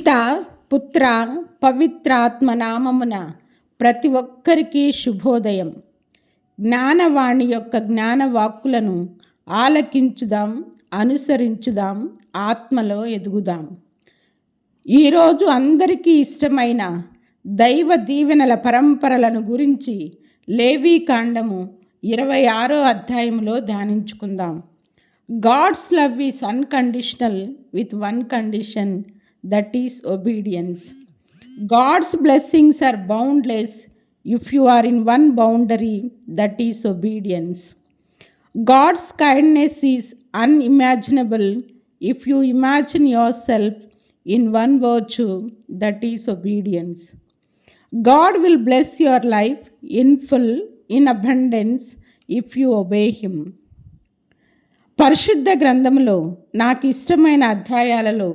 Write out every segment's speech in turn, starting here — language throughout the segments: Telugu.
పిత పుత్ర పవిత్రాత్మ నామమున ప్రతి ఒక్కరికి శుభోదయం. జ్ఞానవాణి యొక్క జ్ఞానవాక్కులను ఆలకించుదాం, అనుసరించుదాం, ఆత్మలో ఎదుగుదాం. ఈరోజు అందరికీ ఇష్టమైన దైవ దీవెనల పరంపరలను గురించి లేవీకాండము 26వ అధ్యాయంలో ధ్యానించుకుందాం. God's love is unconditional with one condition, that is obedience. God's blessings are boundless if you are in one boundary, that is obedience. God's kindness is unimaginable if you imagine yourself in one virtue, that is obedience. God will bless your life in full, in abundance, if you obey Him. పరిశుద్ధ గ్రంథములో నాకు ఇష్టమైన అధ్యాయాలలో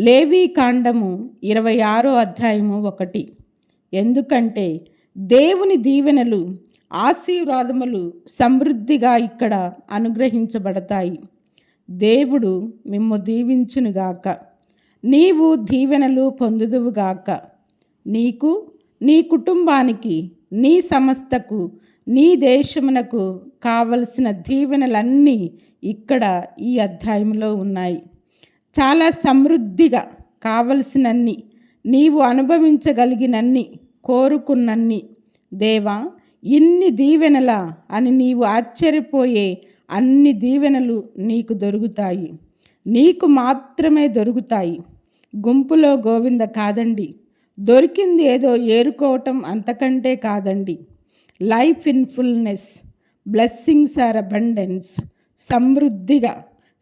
లేవీకాండము 26వ అధ్యాయము 1. ఎందుకంటే దేవుని దీవెనలు, ఆశీర్వాదములు సమృద్ధిగా ఇక్కడ అనుగ్రహించబడతాయి. దేవుడు మిమ్ము దీవించునుగాక. నీవు దీవెనలు పొందుదువుగాక. నీకు, నీ కుటుంబానికి, నీ సంస్థకు, నీ దేశమునకు కావలసిన దీవెనలన్నీ ఇక్కడ ఈ అధ్యాయంలో ఉన్నాయి. చాలా సమృద్ధిగా కావలసినన్ని, నీవు అనుభవించగలిగినన్ని, కోరుకున్నన్ని. దేవా, ఇన్ని దీవెనల అని నీవు ఆశ్చర్యపోయే అన్ని దీవెనలు నీకు దొరుకుతాయి. నీకు మాత్రమే దొరుకుతాయి. గుంపులో గోవింద కాదండి. దొరికింది ఏదో ఏరుకోవటం అంతకంటే కాదండి. Life in fullness, blessings are abundance. సమృద్ధిగా,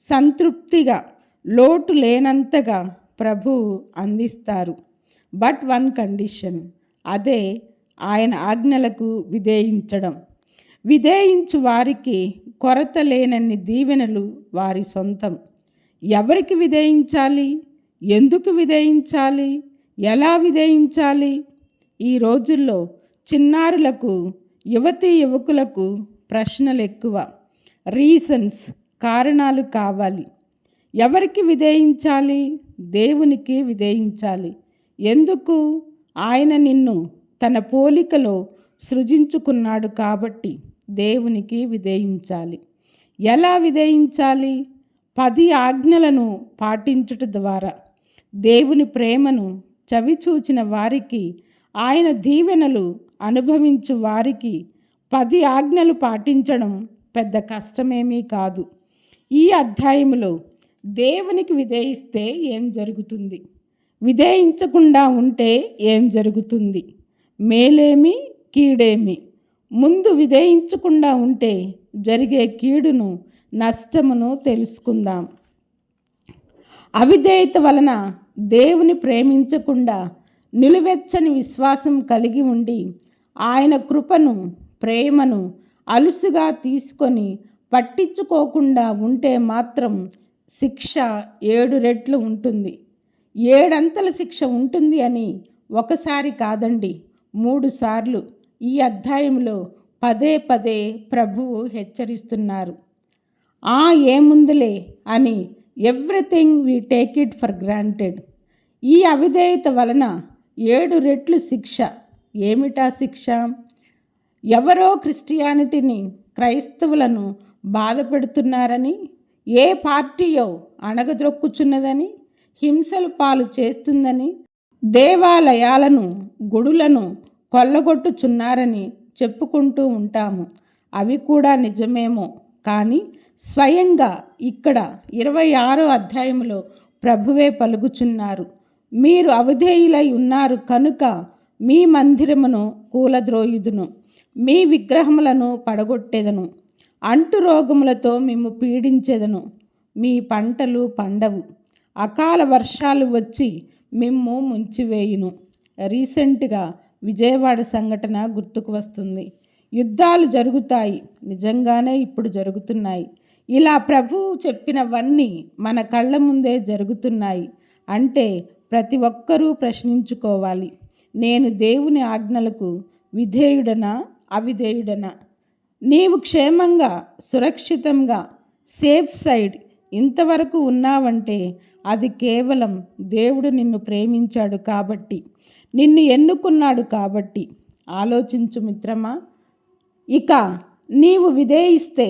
సంతృప్తిగా, లోటు లేనంతగా ప్రభువు అందిస్తారు. బట్ వన్ కండిషన్, అదే ఆయన ఆజ్ఞలకు విధేయించడం. విధేయించు వారికి కొరత లేనన్ని దీవెనలు వారి సొంతం. ఎవరికి విధేయించాలి? ఎందుకు విధేయించాలి? ఎలా విధేయించాలి? ఈ రోజుల్లో చిన్నారులకు, యువతీ యువకులకు ప్రశ్నలు ఎక్కువ. రీజన్స్, కారణాలు కావాలి. ఎవరికి విధేయించాలి? దేవునికి విధేయించాలి. ఎందుకు? ఆయన నిన్ను తన పోలికలో సృజించుకున్నాడు కాబట్టి దేవునికి విధేయించాలి. ఎలా విధేయించాలి? 10 ఆజ్ఞలను పాటించుట ద్వారా దేవుని ప్రేమను చవిచూచిన వారికి, ఆయన దీవెనలు అనుభవించు వారికి 10 ఆజ్ఞలు పాటించడం పెద్ద కష్టమేమీ కాదు. ఈ అధ్యాయంలో దేవునికి విధేయిస్తే ఏం జరుగుతుంది? విధేయించకుండా ఉంటే ఏం జరుగుతుంది? మేలేమి, కీడేమి? ముందు విధేయించకుండా ఉంటే జరిగే కీడును, నష్టమును తెలుసుకుందాం. అవిధేయత వలన దేవుని ప్రేమించకుండా నిలువెచ్చని విశ్వాసం కలిగి ఉండి ఆయన కృపను, ప్రేమను అలుసుగా తీసుకొని పట్టించుకోకుండా ఉంటే మాత్రం శిక్ష 7 రెట్లు ఉంటుంది. 7 అంతల శిక్ష ఉంటుంది అని ఒకసారి కాదండి, 3 సార్లు ఈ అధ్యాయంలో పదే పదే ప్రభువు హెచ్చరిస్తున్నారు. ఏముందులే అని everything we take it for granted. ఈ అవిధేయత వలన 7 రెట్లు శిక్ష. ఏమిటా శిక్ష? ఎవరో క్రిస్టియానిటీని, క్రైస్తవులను బాధ పెడుతున్నారని, ఏ పార్టీయో అణగద్రొక్కుచున్నదని, హింసలు పాలు చేస్తుందని, దేవాలయాలను, గుడులను కొల్లగొట్టుచున్నారని చెప్పుకుంటూ ఉంటాము. అవి కూడా నిజమేమో. కానీ స్వయంగా ఇక్కడ 26వ అధ్యాయంలో ప్రభువే పలుకుచున్నారు. మీరు అవిధేయులై ఉన్నారు కనుక మీ మందిరమును కూలద్రోయుదును, మీ విగ్రహములను పడగొట్టెదను, అంటు రోగములతో మిమ్ము పీడించెదను, మీ పంటలు పండవు, అకాల వర్షాలు వచ్చి మిమ్ము ముంచివేయును. రీసెంట్గా విజయవాడ సంఘటన గుర్తుకు వస్తుంది. యుద్ధాలు జరుగుతాయి, నిజంగానే ఇప్పుడు జరుగుతున్నాయి. ఇలా ప్రభువు చెప్పినవన్నీ మన కళ్ళ ముందే జరుగుతున్నాయి. అంటే ప్రతి ఒక్కరూ ప్రశ్నించుకోవాలి, నేను దేవుని ఆజ్ఞలకు విధేయుడనా, అవిధేయుడనా? నీవు క్షేమంగా, సురక్షితంగా, సేఫ్ సైడ్, ఇంతవరకు ఉన్నావంటే అది కేవలం దేవుడు నిన్ను ప్రేమించాడు కాబట్టి, నిన్ను ఎన్నుకున్నాడు కాబట్టి. ఆలోచించు మిత్రమా. ఇక నీవు విధేయిస్తే,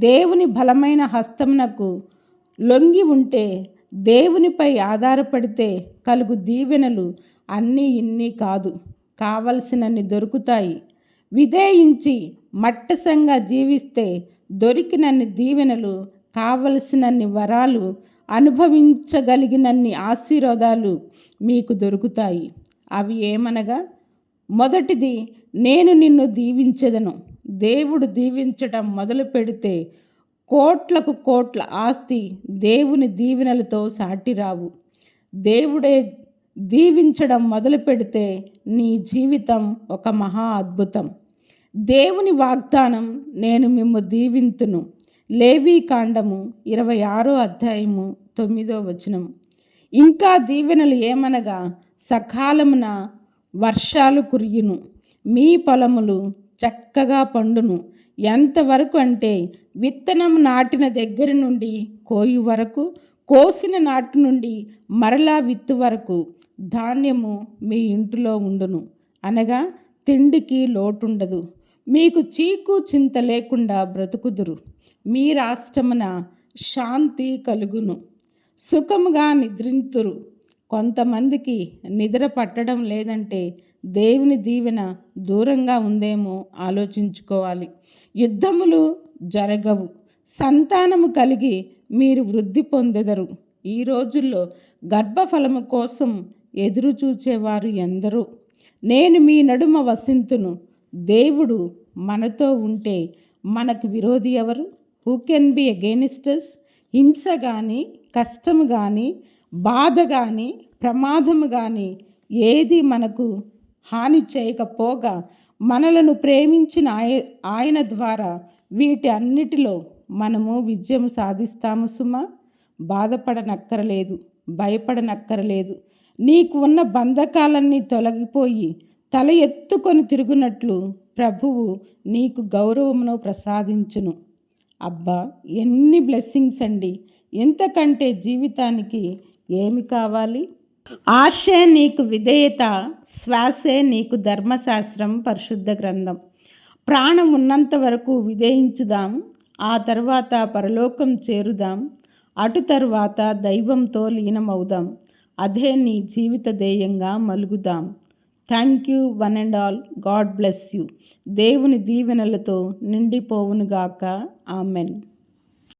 దేవుని బలమైన హస్తమునకు లొంగి ఉంటే, దేవునిపై ఆధారపడితే కలుగు దీవెనలు అన్నీ ఇన్ని కాదు, కావలసినన్ని దొరుకుతాయి. విధేయించి మట్టసంగా జీవిస్తే దొరికినన్ని దీవెనలు, కావలసినన్ని వరాలు, అనుభవించగలిగినన్ని ఆశీర్వాదాలు మీకు దొరుకుతాయి. అవి ఏమనగా, మొదటిది, నేను నిన్ను దీవించెదను. దేవుడు దీవించడం మొదలు పెడితే కోట్లకు కోట్ల ఆస్తి దేవుని దీవెనలతో సాటిరావు. దేవుడే దీవించడం మొదలు పెడితే నీ జీవితం ఒక మహా అద్భుతం. దేవుని వాగ్దానం, నేను మిమ్ము దీవింతును. లేవీకాండము 26వ అధ్యాయము 9వ వచనం. ఇంకా దీవెనలు ఏమనగా, సకాలమున వర్షాలు కురియును, మీ పొలములు చక్కగా పండును. ఎంతవరకు అంటే, విత్తనం నాటిన దగ్గర నుండి కోయు వరకు, కోసిన నాటి నుండి మరలా విత్తు వరకు ధాన్యము మీ ఇంటిలో ఉండును. అనగా తిండికి లోటుండదు. మీకు చీకు చింత లేకుండా బ్రతుకుదురు. మీ రాష్ట్రమున శాంతి కలుగును. సుఖముగా నిద్రింతురు. కొంతమందికి నిద్ర పట్టడం లేదంటే దేవుని దీవెన దూరంగా ఉందేమో ఆలోచించుకోవాలి. యుద్ధములు జరగవు. సంతానము కలిగి మీరు వృద్ధి పొందెదరు. ఈ రోజుల్లో గర్భఫలము కోసం ఎదురు చూచేవారు ఎందరో. నేను మీ నడుమ వసింతును. దేవుడు మనతో ఉంటే మనకు విరోధి ఎవరు? Who can be against us? హింస కానీ, కష్టము కానీ, బాధ కానీ, ప్రమాదము కానీ ఏది మనకు హాని చేయకపోగా, మనలను ప్రేమించిన ఆయన ద్వారా వీటి అన్నిటిలో మనము విజయం సాధిస్తాము సుమా. బాధపడనక్కరలేదు, భయపడనక్కరలేదు. నీకు ఉన్న బంధకాలన్నీ తొలగిపోయి తల ఎత్తుకొని తిరుగునట్లు ప్రభువు నీకు గౌరవమును ప్రసాదించును. అబ్బా, ఎన్ని బ్లెస్సింగ్స్ అండి! ఇంతకంటే జీవితానికి ఏమి కావాలి? ఆశే నీకు విధేయత, శ్వాసే నీకు ధర్మశాస్త్రం, పరిశుద్ధ గ్రంథం. ప్రాణం ఉన్నంత వరకు విధేయించుదాం. ఆ తర్వాత పరలోకం చేరుదాం. అటు తరువాత దైవంతో లీనమవుదాం. అదే నీ జీవిత ధ్యేయంగా మలుగుదాం. Thank you one and all. God bless you. దేవుని దీవెనలతో నిండిపోవునుగాక. ఆమెన్.